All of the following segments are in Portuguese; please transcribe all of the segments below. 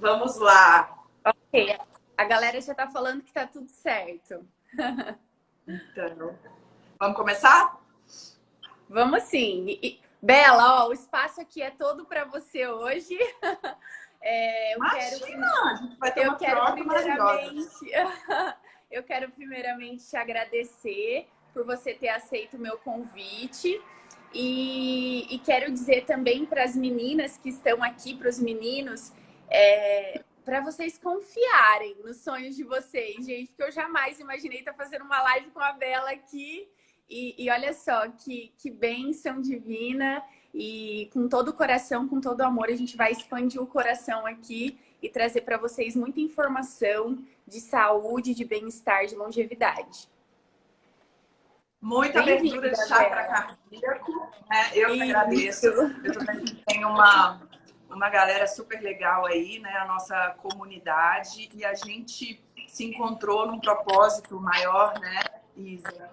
Vamos lá. Ok, a galera já tá falando que tá tudo certo. Então, vamos começar? Vamos sim. Bela, ó, o espaço aqui é todo para você hoje. Imagina, a gente vai ter Eu uma quero troca maravilhosa. primeiramente, eu quero primeiramente te agradecer por você ter aceito o meu convite e quero dizer também para as meninas que estão aqui, para os meninos, para vocês confiarem nos sonhos de vocês, gente, porque eu jamais imaginei estar fazendo uma live com a Bela aqui e olha só que bênção divina. E com todo o coração, com todo o amor, a gente vai expandir o coração aqui e trazer para vocês muita informação de saúde, de bem-estar, de longevidade. Muita abertura de chakra cardíaco, né? Eu que agradeço. Eu também tenho uma galera super legal aí, né? A nossa comunidade. E a gente se encontrou num propósito maior, né, Isa?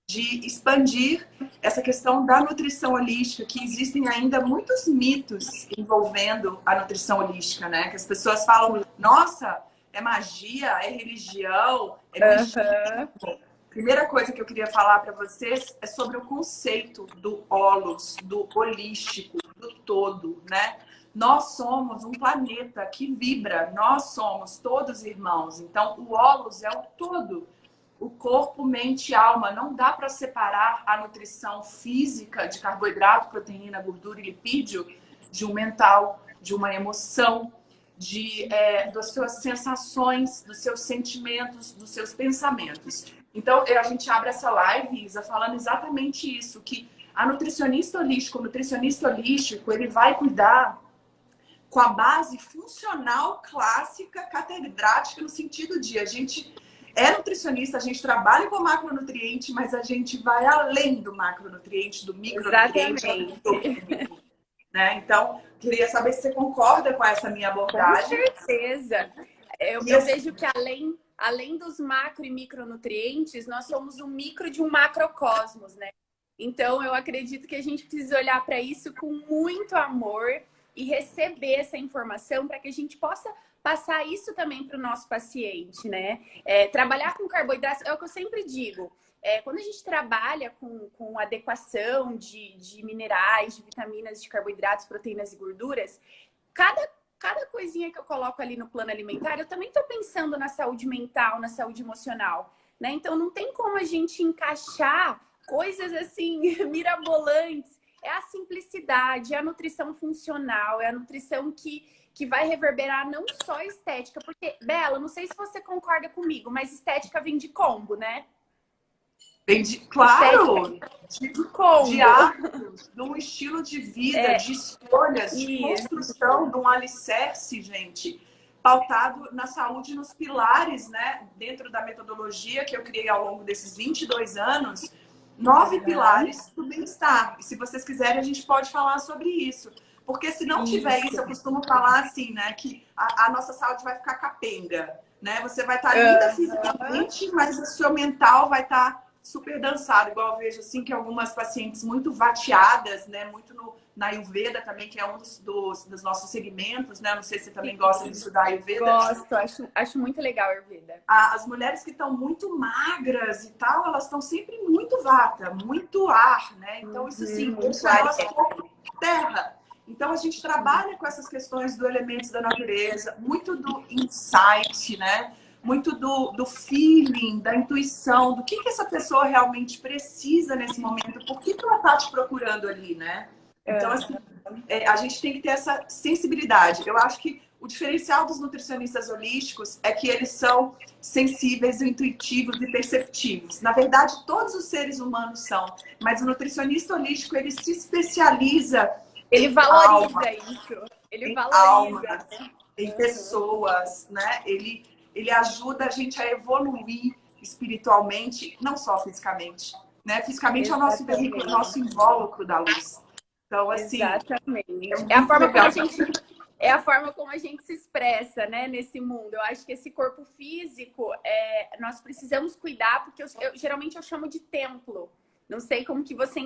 De expandir essa questão da nutrição holística, que existem ainda muitos mitos envolvendo a nutrição holística, né? Que as pessoas falam, nossa, é magia, é religião, é misticismo. Primeira coisa que eu queria falar para vocês é sobre o conceito do holos, do holístico, do todo, né? Nós somos um planeta que vibra, nós somos todos irmãos. Então, o holos é o todo. O corpo, mente e alma. Não dá para separar a nutrição física de carboidrato, proteína, gordura e lipídio de um mental, de uma emoção, das suas sensações, dos seus sentimentos, dos seus pensamentos. Então, a gente abre essa live, Isa, falando exatamente isso, que a nutricionista holística, o nutricionista holístico, ele vai cuidar com a base funcional, clássica, catedrática, no sentido de a gente é nutricionista, a gente trabalha com macronutriente, mas a gente vai além do macronutriente, do micronutriente. Exatamente. Né? Então, queria saber se você concorda com essa minha abordagem. Com certeza. Eu vejo que além dos macro e micronutrientes, nós somos um micro de um macrocosmos, né? Então, eu acredito que a gente precisa olhar para isso com muito amor e receber essa informação para que a gente possa passar isso também para o nosso paciente, né? Trabalhar com carboidratos é o que eu sempre digo. Quando a gente trabalha com adequação de minerais, de vitaminas, de carboidratos, proteínas e gorduras, cada coisinha que eu coloco ali no plano alimentar, eu também estou pensando na saúde mental, na saúde emocional, né? Então, não tem como a gente encaixar coisas assim mirabolantes. É a simplicidade, é a nutrição funcional, é a nutrição que vai reverberar não só a estética, porque, Bela, não sei se você concorda comigo, mas estética vem de combo, né? Vem de, claro, de combo. De hábitos, de um estilo de vida, de escolhas, de construção, de um alicerce, gente, pautado na saúde, nos pilares, né? Dentro da metodologia que eu criei ao longo desses 22 anos, 9 pilares do bem-estar. E se vocês quiserem, a gente pode falar sobre isso. Porque se não tiver isso, eu costumo falar assim, né? Que a nossa saúde vai ficar capenga, né? Você vai estar linda fisicamente, mas o seu mental vai estar super dançado. Igual eu vejo, assim, que algumas pacientes muito vateadas, né? Muito na Ayurveda também, que é um dos nossos segmentos, né? Não sei se você também gosta de estudar Ayurveda. Gosto, acho muito legal a Ayurveda. As mulheres que estão muito magras e tal, elas estão sempre muito vata, muito ar, né? Então, isso assim, isso é elas como terra. Então, a gente trabalha com essas questões do elementos da natureza, muito do insight, né? Muito do feeling, da intuição, do que essa pessoa realmente precisa nesse momento, por que ela está te procurando ali, né? Então, assim, a gente tem que ter essa sensibilidade. Eu acho que o diferencial dos nutricionistas holísticos é que eles são sensíveis, intuitivos e perceptivos. Na verdade, todos os seres humanos são, mas o nutricionista holístico, ele se especializa. Ele valoriza isso. Ele valoriza. Almas, em pessoas, né? Ele ajuda a gente a evoluir espiritualmente, não só fisicamente, né? Fisicamente é o nosso veículo, o nosso invólucro da luz. Então, assim... Exatamente. É a forma como a gente se expressa, né, nesse mundo. Eu acho que esse corpo físico, nós precisamos cuidar, porque geralmente eu chamo de templo. Não sei como que você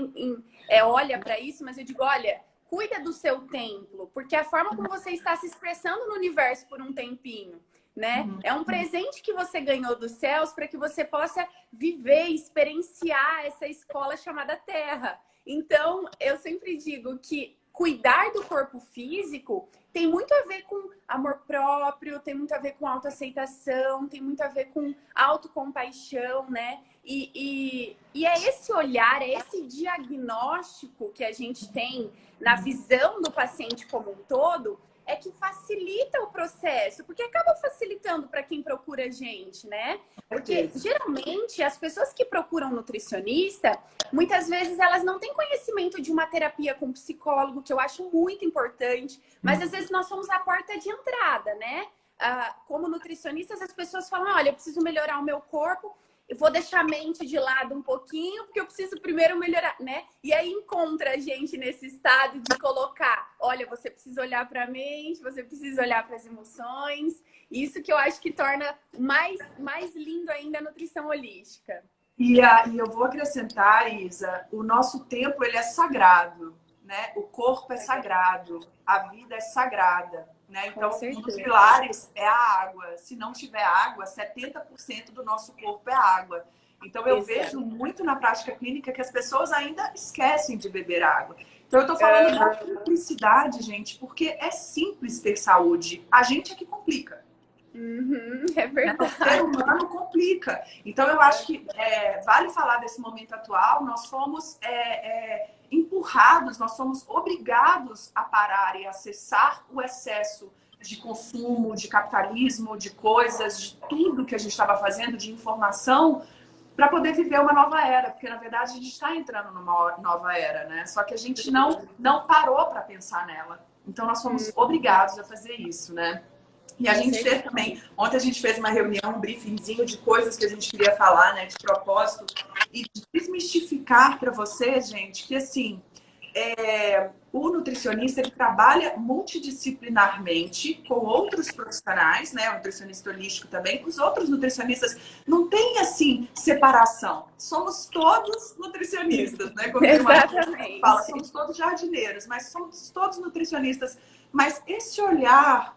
olha para isso, mas eu digo, olha, cuida do seu templo, porque a forma como você está se expressando no universo por um tempinho, né? É um presente que você ganhou dos céus para que você possa viver, experienciar essa escola chamada Terra. Então, eu sempre digo que cuidar do corpo físico tem muito a ver com amor próprio, tem muito a ver com autoaceitação, tem muito a ver com autocompaixão, né? E é esse olhar, é esse diagnóstico que a gente tem na visão do paciente como um todo, é que facilita o processo, porque acaba facilitando para quem procura a gente, né? Porque geralmente as pessoas que procuram nutricionista, muitas vezes elas não têm conhecimento de uma terapia com psicólogo, que eu acho muito importante, mas às vezes nós somos a porta de entrada, né? Como nutricionistas, as pessoas falam, olha, eu preciso melhorar o meu corpo, eu vou deixar a mente de lado um pouquinho, porque eu preciso primeiro melhorar, né? E aí encontra a gente nesse estado de colocar, olha, você precisa olhar para a mente, você precisa olhar para as emoções. Isso que eu acho que torna mais lindo ainda a nutrição holística. E eu vou acrescentar, Isa, o nosso tempo ele é sagrado, né? O corpo é sagrado, a vida é sagrada. Né? Então, um dos pilares é a água. Se não tiver água, 70% do nosso corpo é água. Então, eu vejo muito na prática clínica que as pessoas ainda esquecem de beber água. Então, eu tô falando da simplicidade, gente, porque é simples ter saúde. A gente é que complica. É verdade. O ser humano complica. Então, eu acho que vale falar desse momento atual. Nós fomos empurrados, nós somos obrigados a parar e acessar o excesso de consumo, de capitalismo, de coisas, de tudo que a gente estava fazendo, de informação, para poder viver uma nova era. Porque, na verdade, a gente está entrando numa nova era, né? Só que a gente não parou para pensar nela. Então, nós fomos obrigados a fazer isso, né? E a gente fez também, ontem a gente fez uma reunião, um briefingzinho de coisas que a gente queria falar, né, de propósito, e desmistificar para vocês, gente, que assim, o nutricionista ele trabalha multidisciplinarmente com outros profissionais, né, o nutricionista holístico também, os outros nutricionistas não tem assim separação, somos todos nutricionistas, né, como exatamente. Fala, somos todos jardineiros, mas somos todos nutricionistas, mas esse olhar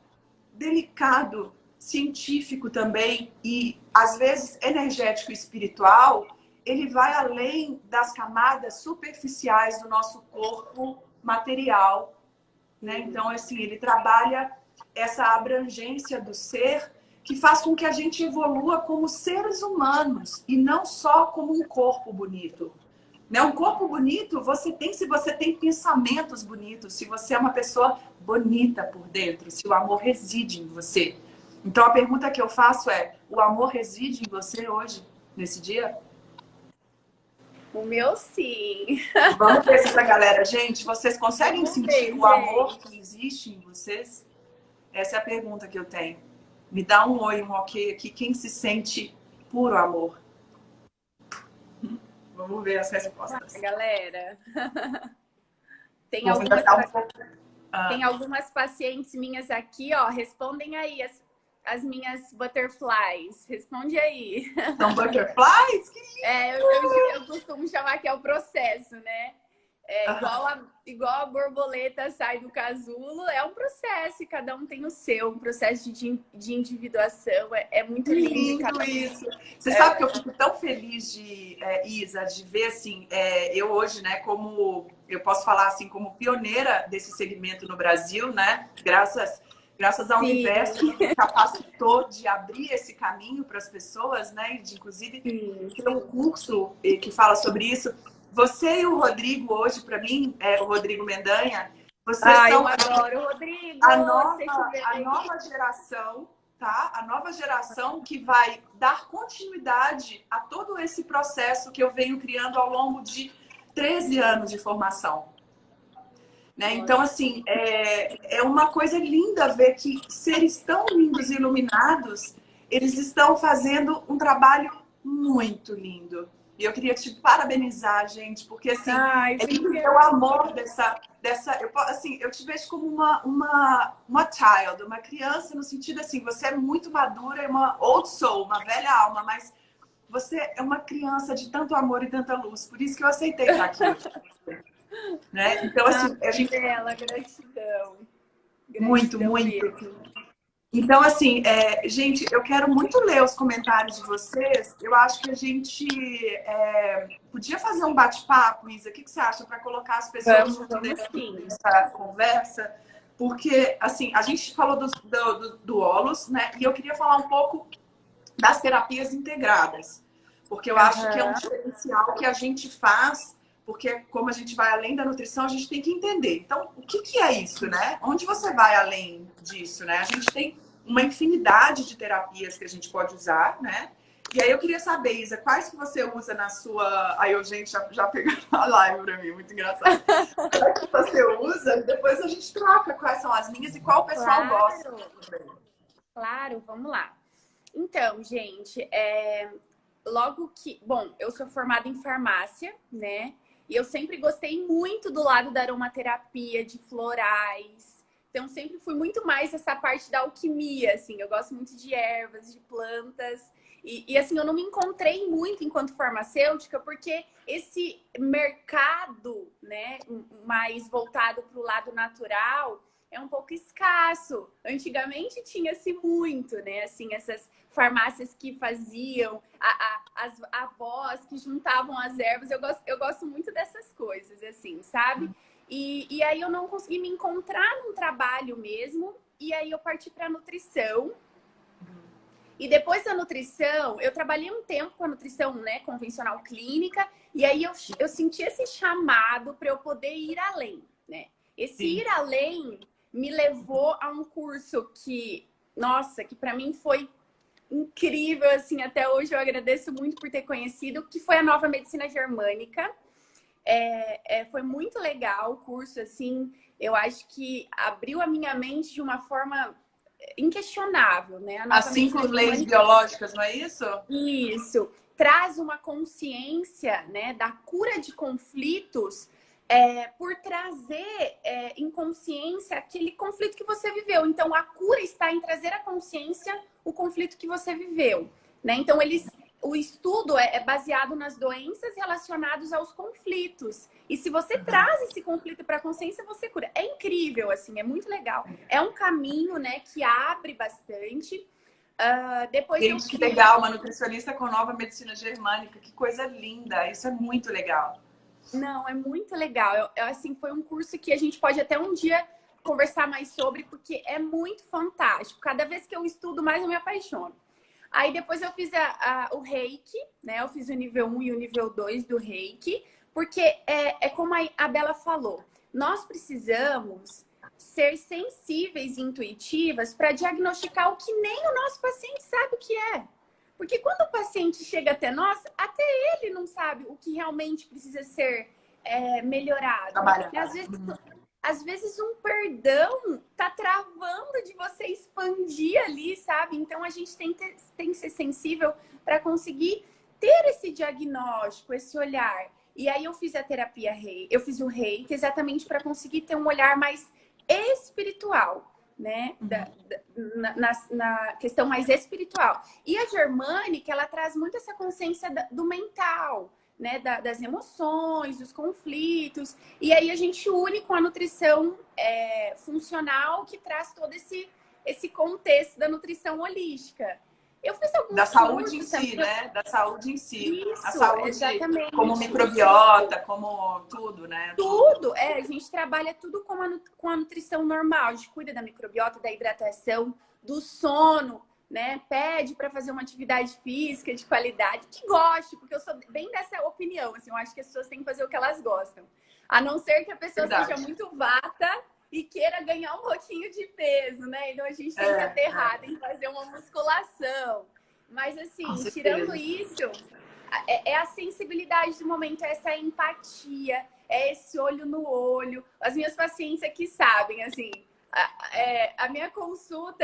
delicado, científico também e às vezes energético e espiritual, ele vai além das camadas superficiais do nosso corpo material, né? Então, assim, ele trabalha essa abrangência do ser que faz com que a gente evolua como seres humanos e não só como um corpo bonito. Né? Um corpo bonito você tem se você tem pensamentos bonitos, se você é uma pessoa bonita por dentro, se o amor reside em você. Então, a pergunta que eu faço é, o amor reside em você hoje, nesse dia? O meu, sim. Vamos ver essa galera. Gente, vocês conseguem sentir o amor que existe em vocês? Essa é a pergunta que eu tenho. Me dá um oi, um ok aqui. Quem se sente puro amor? Vamos ver as respostas. Galera. Tem algumas pacientes minhas aqui, ó. Respondem aí as minhas butterflies. Responde aí. São butterflies? Que lindo! Eu costumo chamar que é o processo, né? Igual a borboleta sai do casulo, é um processo e cada um tem o seu, um processo de individuação. É muito lindo isso. Você sabe que eu fico tão feliz Isa, de ver assim, eu hoje, né, como eu posso falar assim, como pioneira desse segmento no Brasil, né? Graças ao universo que capacitou de abrir esse caminho para as pessoas, né? E de, inclusive, ter um curso que fala sobre isso. Você e o Rodrigo hoje, para mim, o Rodrigo Mendanha, vocês são eu adoro o Rodrigo, a nova geração, tá? A nova geração que vai dar continuidade a todo esse processo que eu venho criando ao longo de 13 anos de formação. Né? Então, assim, é uma coisa linda ver que seres tão lindos e iluminados, eles estão fazendo um trabalho muito lindo. E eu queria te parabenizar, gente, porque assim, o amor eu te vejo como uma child, uma criança, no sentido assim, você é muito madura, é uma old soul, uma velha alma, mas você é uma criança de tanto amor e tanta luz. Por isso que eu aceitei estar aqui hoje. né? Então, assim, a gente... Bela, gratidão. Muito, Gratidão muito. mesmo. Então, assim, gente, eu quero muito ler os comentários de vocês. Eu acho que a gente podia fazer um bate-papo, Isa. O que você acha para colocar as pessoas junto nessa conversa? Porque, assim, a gente falou do Olos, né? E eu queria falar um pouco das terapias integradas. Porque eu acho que é um diferencial que a gente faz, porque como a gente vai além da nutrição, a gente tem que entender. Então, o que é isso, né? Onde você vai além disso, né? A gente tem uma infinidade de terapias que a gente pode usar, né? E aí eu queria saber, Isa, quais que você usa na sua... Aí eu, gente, já pegou a live pra mim, muito engraçado. Quais que você usa? E depois a gente troca quais são as minhas e qual o pessoal gosta. Claro, vamos lá. Então, gente, logo que... Bom, eu sou formada em farmácia, né? E eu sempre gostei muito do lado da aromaterapia, de florais. Então, sempre fui muito mais essa parte da alquimia, assim. Eu gosto muito de ervas, de plantas. E assim, eu não me encontrei muito enquanto farmacêutica, porque esse mercado, né, mais voltado para o lado natural, é um pouco escasso. Antigamente tinha-se muito, né? Assim, essas farmácias que faziam, as avós que juntavam as ervas. Eu gosto muito dessas coisas, assim, sabe? E aí eu não consegui me encontrar num trabalho mesmo. E aí eu parti para nutrição. E depois da nutrição, eu trabalhei um tempo com a nutrição, né, convencional clínica. E aí eu senti esse chamado para eu poder ir além, né? Esse ir além me levou a um curso que, nossa, que para mim foi incrível, assim, até hoje eu agradeço muito por ter conhecido, que foi a Nova Medicina Germânica. Foi muito legal o curso, assim, eu acho que abriu a minha mente de uma forma inquestionável, né? As 5 leis biológicas, não é isso? Isso. Traz uma consciência, né, da cura de conflitos, por trazer em consciência aquele conflito que você viveu. Então, a cura está em trazer à consciência o conflito que você viveu, né? Então, o estudo é baseado nas doenças relacionadas aos conflitos. E se você traz esse conflito para a consciência, você cura. É incrível, assim, é muito legal. É um caminho, né, que abre bastante. Depois gente, que legal, uma nutricionista com Nova Medicina Germânica, que coisa linda, isso é muito legal. Não, é muito legal. Assim, foi um curso que a gente pode até um dia conversar mais sobre, porque é muito fantástico. Cada vez que eu estudo mais, eu me apaixono. Aí depois eu fiz o Reiki, né? Eu fiz o nível 1 e o nível 2 do Reiki, porque como a Bela falou, nós precisamos ser sensíveis e intuitivas para diagnosticar o que nem o nosso paciente sabe o que é. Porque quando o paciente chega até nós, até ele não sabe o que realmente precisa ser melhorado. Às vezes um perdão tá travando de você expandir ali, sabe? Então a gente tem que ser sensível para conseguir ter esse diagnóstico, esse olhar. E aí eu fiz a terapia Reiki, eu fiz o Reiki exatamente para conseguir ter um olhar mais espiritual, né? Na questão mais espiritual. E a Germânica, ela traz muito essa consciência do mental, né? Das emoções, dos conflitos. E aí a gente une com a nutrição funcional, que traz todo esse contexto da nutrição holística. Eu fiz alguns da saúde em si, também, né? Da saúde em si. Isso, a saúde exatamente. Como microbiota, como tudo, né? Tudo. A gente trabalha tudo com a nutrição normal. A gente cuida da microbiota, da hidratação, do sono, né? Pede para fazer uma atividade física de qualidade, que goste, porque eu sou bem dessa opinião. Assim, eu acho que as pessoas têm que fazer o que elas gostam. A não ser que a pessoa seja muito vata e queira ganhar um pouquinho de peso, né? Então a gente tem que aterrar, tem que fazer uma musculação. Mas assim, tirando isso, é a sensibilidade do momento, é essa empatia, é esse olho no olho. As minhas pacientes aqui sabem, assim, a minha consulta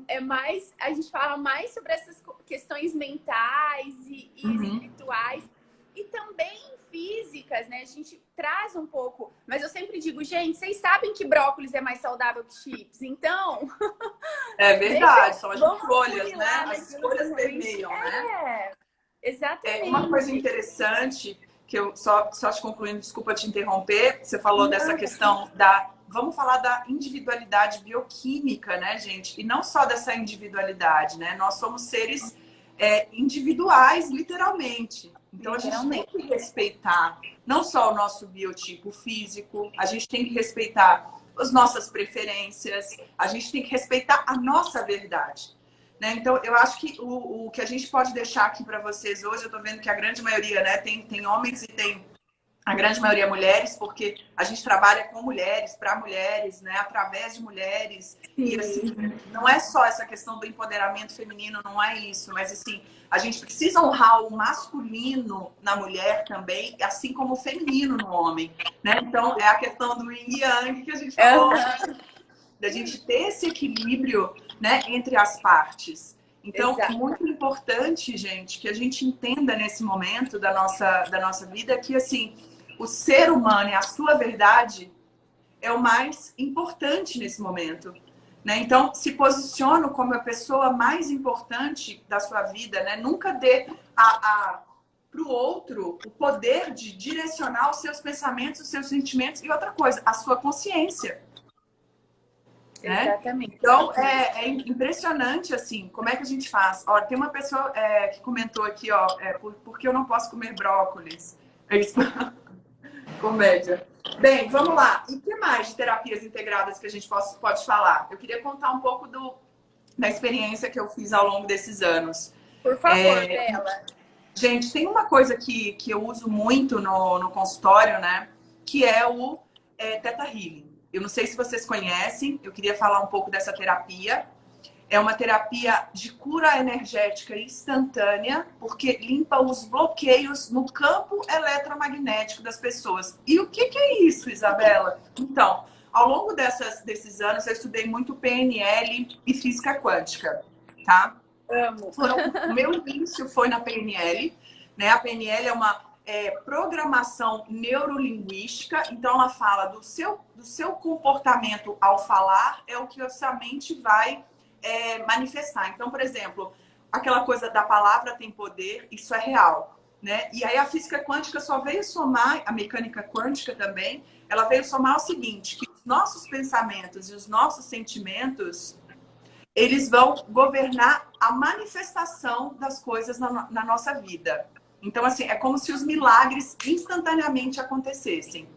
é mais, a gente fala mais sobre essas questões mentais e espirituais e também físicas, né? A gente traz um pouco, mas eu sempre digo, gente, vocês sabem que brócolis é mais saudável que chips, então... É verdade, são as escolhas, né? As escolhas permeiam, né? Exatamente. Uma coisa interessante que eu só te concluindo, desculpa te interromper, você falou dessa questão da... Vamos falar da individualidade bioquímica, né, gente? E não só dessa individualidade, né? Nós somos seres individuais, literalmente. Então, a gente tem que respeitar não só o nosso biotipo físico, a gente tem que respeitar as nossas preferências, a gente tem que respeitar a nossa verdade. Né? Então, eu acho que o que a gente pode deixar aqui para vocês hoje, eu estou vendo que a grande maioria, né, tem homens e tem a grande maioria mulheres, porque a gente trabalha com mulheres, para mulheres, né, através de mulheres. E assim, não é só essa questão do empoderamento feminino, não é isso, mas assim, a gente precisa honrar o masculino na mulher também, assim como o feminino no homem, né? Então, é a questão do yin e yang que a gente falou, da gente ter esse equilíbrio, né, entre as partes. Então, é muito importante, gente, que a gente entenda nesse momento da nossa vida que, assim, o ser humano e a sua verdade é o mais importante nesse momento. Né? Então, se posicione como a pessoa mais importante da sua vida. Né? Nunca dê para o outro o poder de direcionar os seus pensamentos, os seus sentimentos e outra coisa, a sua consciência. Né? Exatamente. Então, é impressionante, assim, como é que a gente faz. Ó, tem uma pessoa que comentou aqui, ó, por que eu não posso comer brócolis? É isso. Comédia. Bem, vamos lá. E o que mais de terapias integradas que a gente pode falar? Eu queria contar um pouco da experiência que eu fiz ao longo desses anos. Por favor, Bela. Gente, tem uma coisa que eu uso muito no consultório, né? Que é o Theta Healing. Eu não sei se vocês conhecem, eu queria falar um pouco dessa terapia. É uma terapia de cura energética instantânea, porque limpa os bloqueios no campo eletromagnético das pessoas. E o que é isso, Isabela? Então, ao longo desses anos, eu estudei muito PNL e física quântica, tá? Amo. O meu início foi na PNL, né? A PNL é uma programação neurolinguística, então ela fala do seu comportamento ao falar, é o que a sua mente vai manifestar. Então, por exemplo, aquela coisa da palavra tem poder, isso é real, né? E aí a física quântica só veio somar, a mecânica quântica também, ela veio somar o seguinte, que os nossos pensamentos e os nossos sentimentos, eles vão governar a manifestação das coisas na nossa vida. Então, assim, é como se os milagres instantaneamente acontecessem.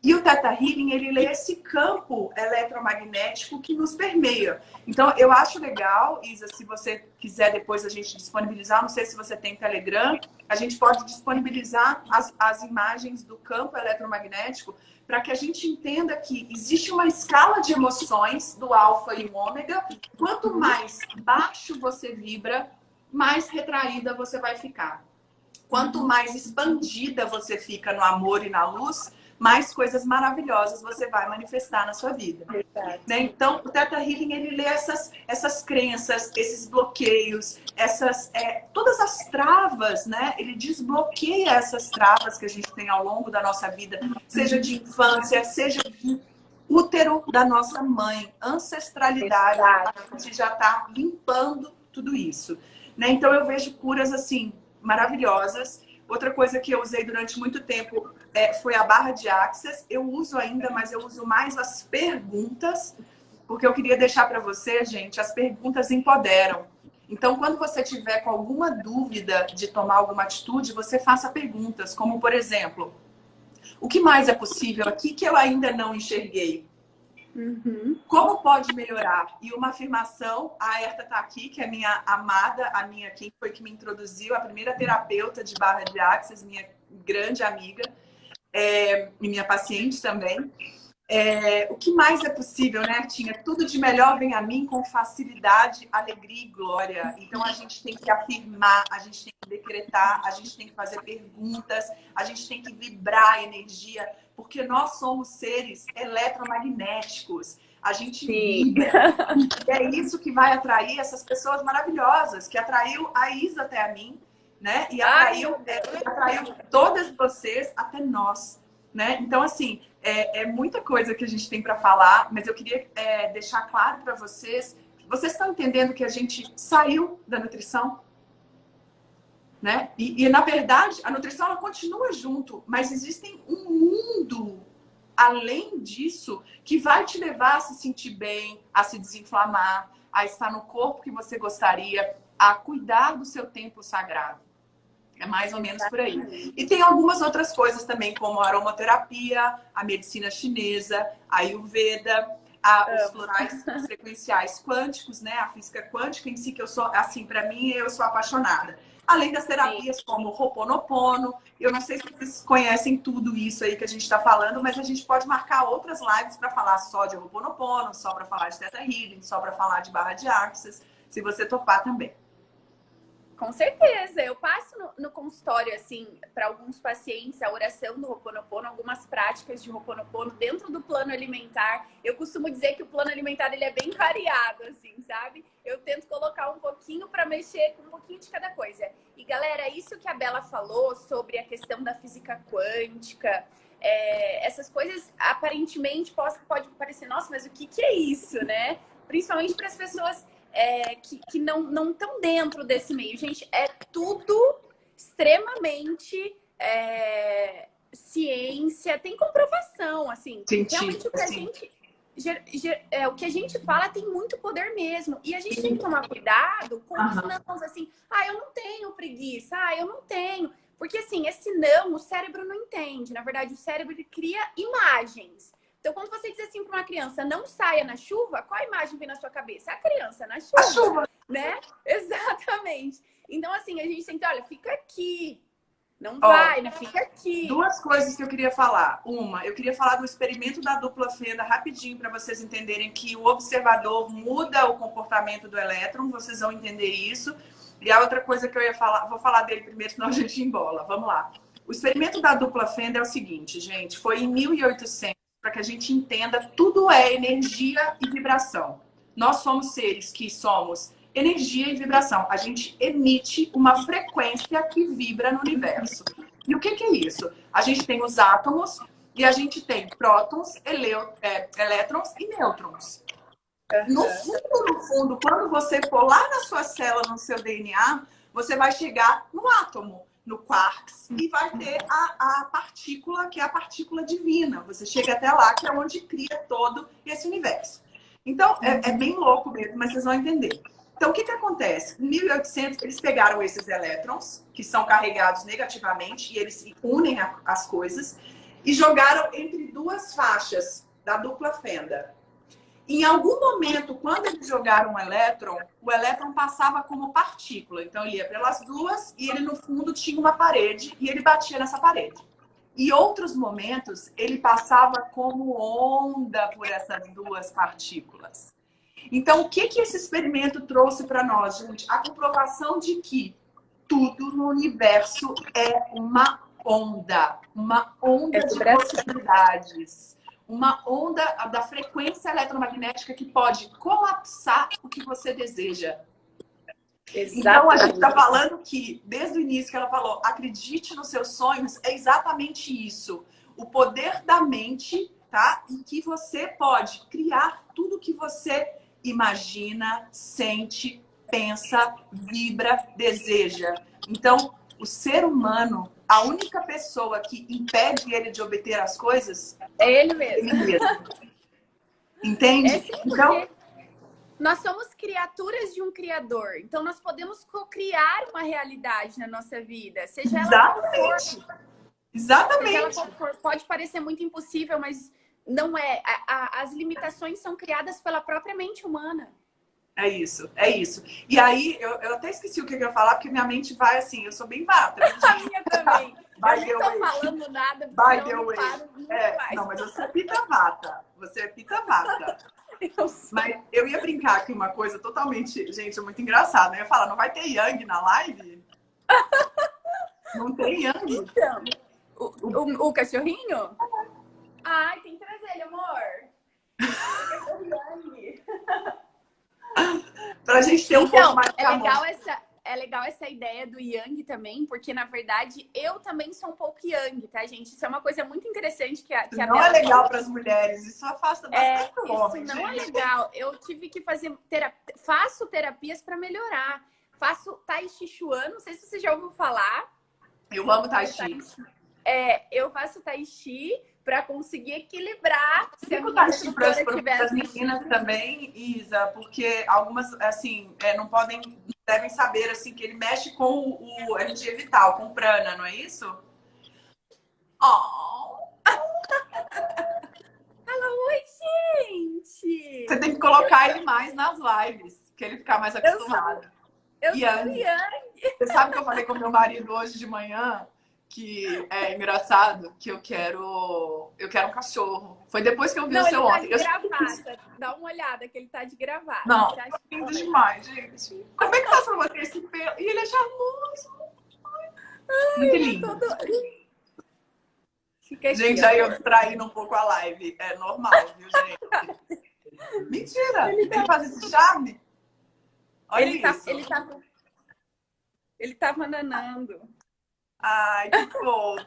E o Theta Healing, ele lê esse campo eletromagnético que nos permeia. Então, eu acho legal, Isa, se você quiser depois a gente disponibilizar, não sei se você tem Telegram, a gente pode disponibilizar as imagens do campo eletromagnético para que a gente entenda que existe uma escala de emoções do alfa e o ômega. Quanto mais baixo você vibra, mais retraída você vai ficar. Quanto mais expandida você fica no amor e na luz, mais coisas maravilhosas você vai manifestar na sua vida. Né? Então, o Theta Healing, ele lê essas crenças, esses bloqueios, todas as travas, né? Ele desbloqueia essas travas que a gente tem ao longo da nossa vida, seja de infância, seja de útero da nossa mãe, ancestralidade, a gente já está limpando tudo isso. Né? Então, eu vejo curas assim, maravilhosas. Outra coisa que eu usei durante muito tempo foi a barra de Access. Eu uso ainda, mas eu uso mais as perguntas, porque eu queria deixar para você, gente, as perguntas empoderam. Então, quando você tiver com alguma dúvida de tomar alguma atitude, você faça perguntas, como, por exemplo, o que mais é possível aqui que eu ainda não enxerguei? Como pode melhorar? E uma afirmação, a Herta está aqui, que é minha amada, quem foi que me introduziu, a primeira terapeuta de barra de Access, minha grande amiga, e minha paciente também. O que mais é possível, né, Artinha? Tudo de melhor vem a mim com facilidade, alegria e glória. Então, a gente tem que afirmar, a gente tem que decretar, a gente tem que fazer perguntas, a gente tem que vibrar a energia, porque nós somos seres eletromagnéticos. A gente vibra. E é isso que vai atrair essas pessoas maravilhosas, que atraiu a Isa até a mim, né? E atraiu todas vocês até nós. Né? Então, assim, é muita coisa que a gente tem para falar, mas eu queria deixar claro para vocês. Vocês estão entendendo que a gente saiu da nutrição? né? E na verdade, a nutrição ela continua junto, mas existem um mundo além disso que vai te levar a se sentir bem, a se desinflamar, a estar no corpo que você gostaria, a cuidar do seu templo sagrado. É mais ou menos por aí. E tem algumas outras coisas também, como a aromaterapia, a medicina chinesa, a Ayurveda, os florais frequenciais quânticos, né? A física quântica em si, que eu sou, assim, para mim, eu sou apaixonada. Além das terapias como o Ho'oponopono. Eu não sei se vocês conhecem tudo isso aí que a gente está falando, mas a gente pode marcar outras lives para falar só de Ho'oponopono, só para falar de Theta Healing, só para falar de barra de Access, se você topar também. Com certeza, eu passo no consultório, assim, para alguns pacientes, a oração do Ho'oponopono, algumas práticas de Ho'oponopono dentro do plano alimentar. Eu costumo dizer que o plano alimentar ele é bem variado, assim, sabe? Eu tento colocar um pouquinho para mexer com um pouquinho de cada coisa. E, galera, isso que a Bela falou sobre a questão da física quântica, essas coisas, aparentemente, pode parecer, nossa, mas o que é isso, né? Principalmente para as pessoas... que não estão dentro desse meio. Gente, é tudo extremamente ciência, tem comprovação, assim. Realmente o que a gente fala tem muito poder mesmo. E a gente tem que tomar cuidado com os nãos, assim, eu não tenho preguiça, eu não tenho. Porque, assim, esse não, o cérebro não entende. Na verdade, o cérebro ele cria imagens. Então, quando você diz assim para uma criança, não saia na chuva, qual a imagem vem na sua cabeça? A criança na chuva. A chuva. Né? Exatamente. Então, assim, a gente tem que, olha, fica aqui. Não vai, né? Fica aqui. Duas coisas que eu queria falar. Uma, eu queria falar do experimento da dupla fenda rapidinho para vocês entenderem que o observador muda o comportamento do elétron. Vocês vão entender isso. E a outra coisa que eu ia falar, vou falar dele primeiro, senão a gente embola. Vamos lá. O experimento da dupla fenda é o seguinte, gente. Foi em 1800. Para que a gente entenda, tudo é energia e vibração. Nós somos seres que somos energia e vibração. A gente emite uma frequência que vibra no universo. E o que é isso? A gente tem os átomos e a gente tem prótons, elétrons e nêutrons. No fundo, quando você for lá na sua célula, no seu DNA, você vai chegar no átomo, no quarks, e vai ter a partícula, que é a partícula divina. Você chega até lá, que é onde cria todo esse universo. Então, é bem louco mesmo, mas vocês vão entender. Então, o que acontece? Em 1800, eles pegaram esses elétrons, que são carregados negativamente, e eles unem as coisas, e jogaram entre duas faixas da dupla fenda. Em algum momento, quando eles jogaram o elétron passava como partícula. Então, ele ia pelas duas e ele, no fundo, tinha uma parede e ele batia nessa parede. Em outros momentos, ele passava como onda por essas duas partículas. Então, o que esse experimento trouxe para nós, gente? A comprovação de que tudo no universo é uma onda de possibilidades. Uma onda da frequência eletromagnética que pode colapsar o que você deseja. Exatamente. Então, a gente está falando que, desde o início que ela falou, acredite nos seus sonhos, é exatamente isso. O poder da mente, tá? E que você pode criar tudo que você imagina, sente, pensa, vibra, deseja. Então, o ser humano, a única pessoa que impede ele de obter as coisas é ele mesmo. Entende? Então, nós somos criaturas de um criador. Então, nós podemos co-criar uma realidade na nossa vida. Seja ela qual for. Exatamente. Seja ela qual for. Pode parecer muito impossível, mas não é. As limitações são criadas pela própria mente humana. É isso, é isso. E aí, eu até esqueci o que eu ia falar, porque minha mente vai assim, eu sou bem vata. A minha também. Eu não tô falando nada, porque eu não paro mais. Não, mas você é pita vata. Você é pita vata. Mas eu ia brincar aqui uma coisa totalmente... Gente, é muito engraçado, né? Eu ia falar, não vai ter Yang na live? Não tem Yang? Então, o cachorrinho? Ai, tem que trazer ele, amor. Yang. Pra gente ter um pouco mais de amor. É legal essa ideia do Yang também, porque, na verdade, eu também sou um pouco Yang, tá, gente? Isso é uma coisa muito interessante que a Não Bela é legal para as mulheres, isso afasta bastante o homem. Isso não é legal. Eu tive que fazer faço terapias para melhorar. Faço Tai Chi Chuan, não sei se você já ouviu falar. Eu amo Tai Chi. Eu faço Tai Chi para conseguir equilibrar. Se a Tai Chi para as meninas também, Isa, porque algumas, assim, não devem saber, assim, que ele mexe com o energia vital, com o prana, não é isso? Oh! Fala, oi, gente! Você tem que colocar ele mais nas lives, que ele ficar mais acostumado. Eu sou Yang. Você sabe que eu falei com meu marido hoje de manhã, que é engraçado, que eu quero um cachorro. Foi depois que eu vi o seu ontem. Ele tá de gravata. Dá uma olhada que ele tá de gravata. Não, lindo demais, gente. Como é que faz pra você esse pelo? E ele é charmoso. Muito lindo. Gente, aí eu distraindo um pouco a live. É normal, viu, gente? Mentira! Ele faz esse charme? Olha isso. Ele tá bananando. Ai, que fofo.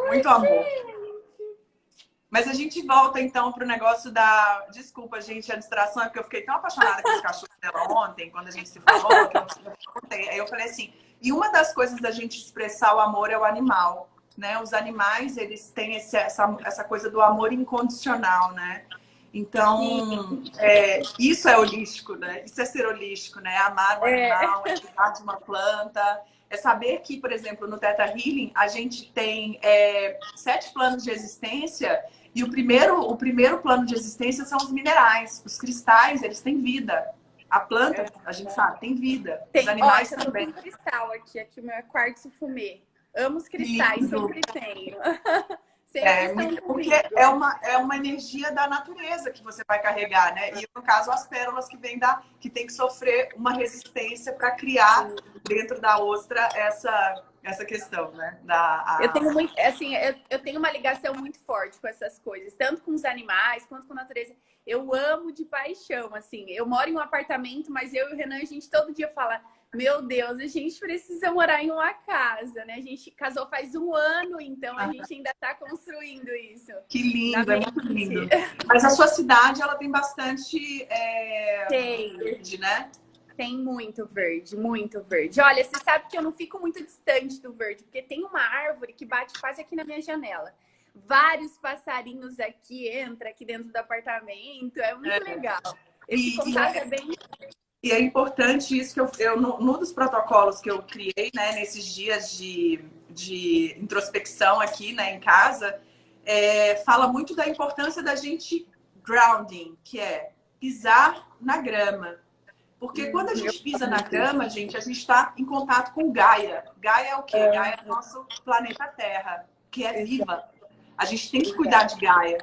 Muito amor. Mas a gente volta, então, pro negócio da... Desculpa, gente, a distração é porque eu fiquei tão apaixonada com os cachorros dela ontem, quando a gente se falou, que eu contei. Aí eu falei assim, e uma das coisas da gente expressar o amor é o animal, né? Os animais, eles têm essa coisa do amor incondicional, né? Então, isso é holístico, né? Isso é ser holístico, né? Amar o animal, é cuidar de uma planta... É saber que, por exemplo, no Theta Healing, a gente tem 7 planos de existência e o primeiro plano de existência são os minerais. Os cristais, eles têm vida. A planta, a gente sabe, tem vida. Os animais também. Tem cristal aqui o meu é quartzo fumê. Amo os cristais, sempre tenho. Porque é uma energia da natureza que você vai carregar, né? E no caso, as pérolas que tem que sofrer uma resistência para criar dentro da ostra essa questão, né? Eu tenho uma ligação muito forte com essas coisas, tanto com os animais quanto com a natureza. Eu amo de paixão, assim. Eu moro em um apartamento, mas eu e o Renan, a gente todo dia fala: meu Deus, a gente precisa morar em uma casa, né? A gente casou faz 1 ano, então a gente ainda está construindo isso. Que lindo, é muito lindo. Mas a sua cidade, ela tem bastante verde, né? Tem muito verde, muito verde. Olha, você sabe que eu não fico muito distante do verde, porque tem uma árvore que bate quase aqui na minha janela. Vários passarinhos entram aqui dentro do apartamento, é muito legal. Esse contato é bem... E é importante isso que num dos protocolos que eu criei, né, nesses dias de introspecção aqui, né, em casa, fala muito da importância da gente grounding, que é pisar na grama. Porque quando a gente pisa na grama, gente, a gente está em contato com Gaia. Gaia é o quê? Gaia é o nosso planeta Terra, que é viva. A gente tem que cuidar de Gaia.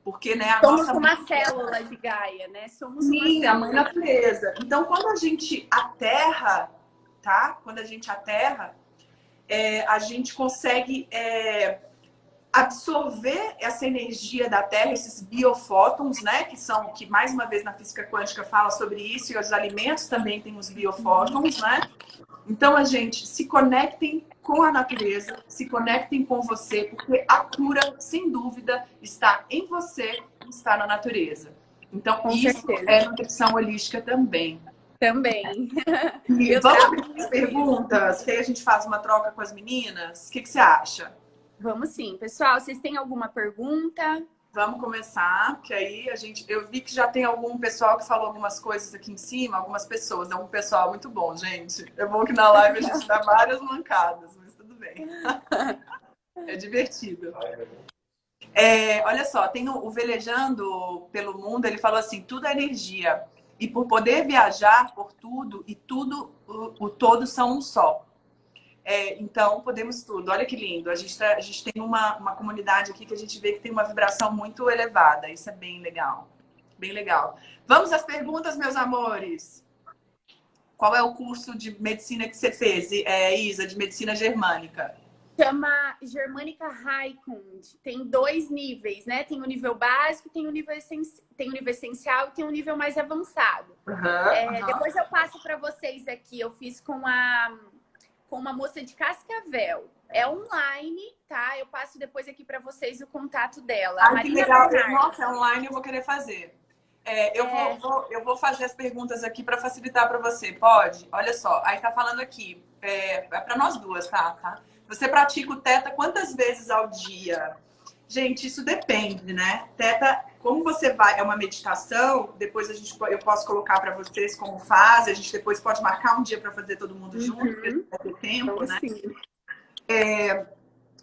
Porque, né, somos uma célula de Gaia, né? Somos uma célula. A mãe natureza. Então, quando a gente aterra, tá? Quando a gente aterra, a gente consegue absorver essa energia da Terra, esses biofótons, né? Que mais uma vez na física quântica fala sobre isso, e os alimentos também têm os biofótons, né? Então, a gente se conectem com a natureza, se conectem com você, porque a cura, sem dúvida, está em você, está na natureza. Então, com isso certeza. É nutrição holística também. Também. E vamos para as perguntas, que aí a gente faz uma troca com as meninas. O que você acha? Vamos sim. Pessoal, vocês têm alguma pergunta? Vamos começar, que aí eu vi que já tem algum pessoal que falou algumas coisas aqui em cima, algumas pessoas. É um pessoal muito bom, gente. É bom que na live a gente dá várias mancadas, mas tudo bem. É divertido. Olha só, tem o Velejando pelo Mundo, ele falou assim, tudo é energia. E por poder viajar por tudo, e tudo, o todo são um só. Então, podemos tudo. Olha que lindo. A gente tem uma comunidade aqui que a gente vê que tem uma vibração muito elevada. Isso é bem legal. Bem legal. Vamos às perguntas, meus amores. Qual é o curso de medicina que você fez, Isa, de medicina germânica? Chama Germânica Heilkund. Tem 2 níveis, né? Tem o nível básico, tem o nível essencial e tem um nível mais avançado. Depois eu passo para vocês aqui. Eu fiz com uma moça de Cascavel. É online, tá? Eu passo depois aqui para vocês o contato dela. Que legal. Nossa, é online, eu vou querer fazer. Eu vou fazer as perguntas aqui para facilitar para você. Pode? Olha só. Aí tá falando aqui. É para nós duas, tá? Você pratica o Teta quantas vezes ao dia? Gente, isso depende, né? Teta, como você vai, é uma meditação, depois eu posso colocar para vocês como faz, a gente depois pode marcar um dia para fazer todo mundo junto, porque vai ter tempo, né?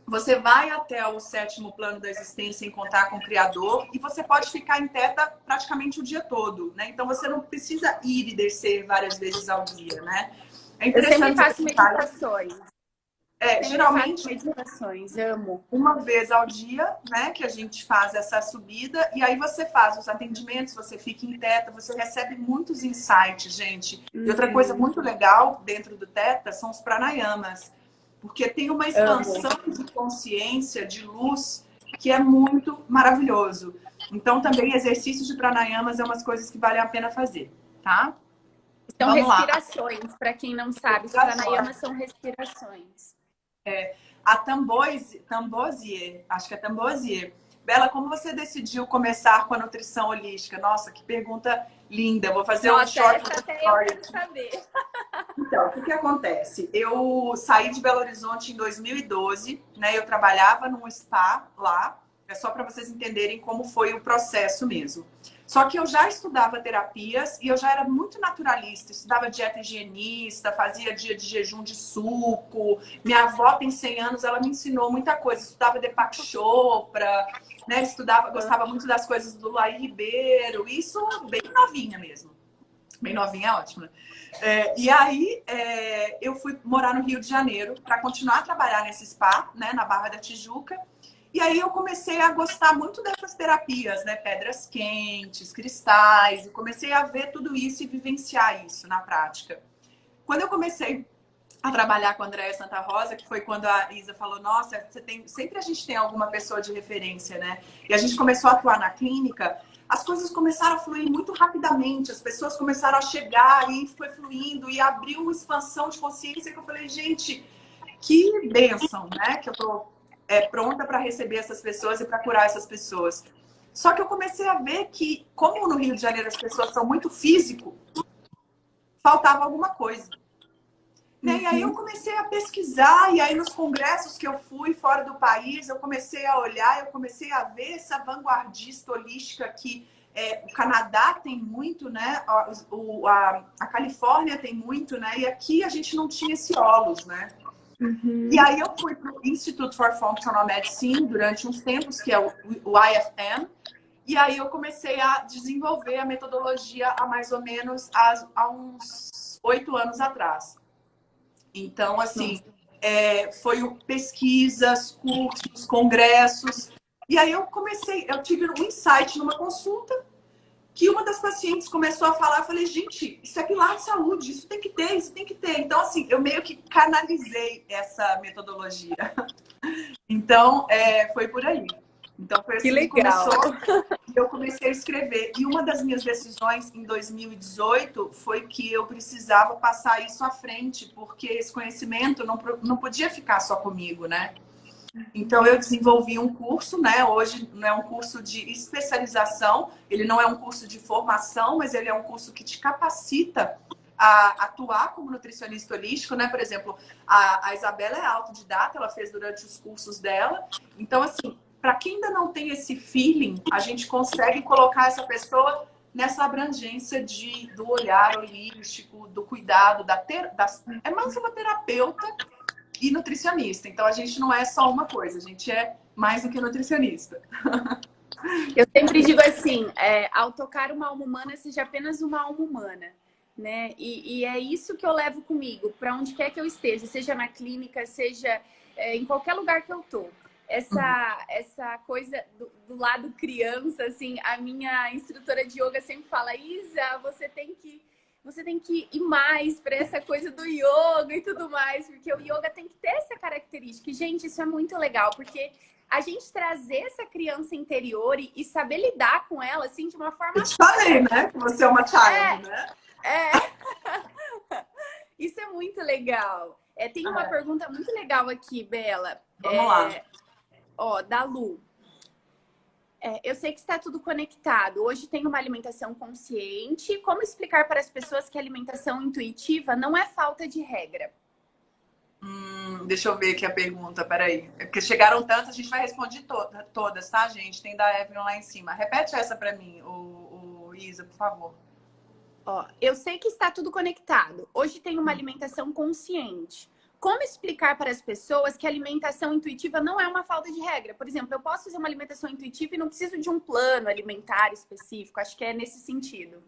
Você vai até o 7º plano da existência em contato com o Criador e você pode ficar em Teta praticamente o dia todo, né? Então você não precisa ir e descer várias vezes ao dia, né? É interessante. Eu sempre faço meditações. Geralmente meditações, amo. Uma vez ao dia, né, que a gente faz essa subida, e aí você faz os atendimentos, você fica em Teta, você recebe muitos insights, gente. E outra coisa muito legal dentro do Teta são os pranayamas, porque tem uma expansão de consciência, de luz, que é muito maravilhoso. Então, também exercícios de pranayamas é umas coisas que vale a pena fazer, tá? São respirações, para quem não sabe, os pranayamas são respirações. A Tambozier, acho que é Tambozier. Bela, como você decidiu começar com a nutrição holística? Nossa, que pergunta linda. Eu vou fazer um short. Essa até eu quero saber. Então, o que acontece? Eu saí de Belo Horizonte em 2012, né? Eu trabalhava num spa lá. É só para vocês entenderem como foi o processo mesmo. Só que eu já estudava terapias e eu já era muito naturalista. Estudava dieta higienista, fazia dia de jejum de suco. Minha avó tem 100 anos, ela me ensinou muita coisa. Estudava Deepak Chopra, né? Gostava muito das coisas do Laí Ribeiro. Isso bem novinha mesmo. Bem novinha é ótimo, né? E aí eu fui morar no Rio de Janeiro para continuar a trabalhar nesse spa, né? Na Barra da Tijuca. E aí eu comecei a gostar muito dessas terapias, né? Pedras quentes, cristais. E comecei a ver tudo isso e vivenciar isso na prática. Quando eu comecei a trabalhar com a Andréa Santa Rosa, que foi quando a Isa falou, nossa, sempre a gente tem alguma pessoa de referência, né? E a gente começou a atuar na clínica, as coisas começaram a fluir muito rapidamente, as pessoas começaram a chegar e foi fluindo e abriu uma expansão de consciência que eu falei, gente, que bênção, né? Que eu tô pronta para receber essas pessoas e para curar essas pessoas. Só que eu comecei a ver que, como no Rio de Janeiro as pessoas são muito físico, faltava alguma coisa. E aí eu comecei a pesquisar, e aí nos congressos que eu fui fora do país, eu comecei a olhar, eu comecei a ver essa vanguardista holística que o Canadá tem muito, né? A Califórnia tem muito, né? E aqui a gente não tinha esse olus, né? E aí eu fui para o Institute for Functional Medicine durante uns tempos, que é o IFM, e aí eu comecei a desenvolver a metodologia há mais ou menos há uns 8 anos atrás. Então, assim, foi pesquisas, cursos, congressos, e aí eu tive um insight numa consulta, que uma das pacientes começou a falar, eu falei, gente, isso é pilar de saúde, isso tem que ter, isso tem que ter. Então, assim, eu meio que canalizei essa metodologia. Então, foi por aí. Então, foi assim que começou. Eu comecei a escrever. E uma das minhas decisões em 2018 foi que eu precisava passar isso à frente, porque esse conhecimento não podia ficar só comigo, né? Então, eu desenvolvi um curso, né? Hoje não é um curso de especialização, ele não é um curso de formação, mas ele é um curso que te capacita a atuar como nutricionista holístico, né? Por exemplo, a Isabela é autodidata, ela fez durante os cursos dela. Então, assim, para quem ainda não tem esse feeling, a gente consegue colocar essa pessoa nessa abrangência do olhar holístico, do cuidado, é mais uma terapeuta e nutricionista. Então, a gente não é só uma coisa, a gente é mais do que nutricionista. Eu sempre digo assim, ao tocar uma alma humana, seja apenas uma alma humana, né? E é isso que eu levo comigo, para onde quer que eu esteja, seja na clínica, seja em qualquer lugar que eu tô. Essa coisa do lado criança, assim, a minha instrutora de yoga sempre fala, Isa, você tem que ir mais para essa coisa do yoga e tudo mais, porque o yoga tem que ter essa característica. E, gente, isso é muito legal, porque a gente trazer essa criança interior e saber lidar com ela, assim, de uma forma... Eu te falei, né? Que você é uma child, né? Isso é muito legal. Tem uma pergunta muito legal aqui, Bela. Vamos lá. Da Lu. Eu sei que está tudo conectado. Hoje tem uma alimentação consciente. Como explicar para as pessoas que a alimentação intuitiva não é falta de regra? Deixa eu ver aqui a pergunta, peraí. É porque chegaram tantas, a gente vai responder todas, tá, gente? Tem da Evelyn lá em cima. Repete essa para mim, o Isa, por favor. Ó, eu sei que está tudo conectado. Hoje tem uma alimentação consciente. Como explicar para as pessoas que a alimentação intuitiva não é uma falta de regra? Por exemplo, eu posso fazer uma alimentação intuitiva e não preciso de um plano alimentar específico. Acho que é nesse sentido.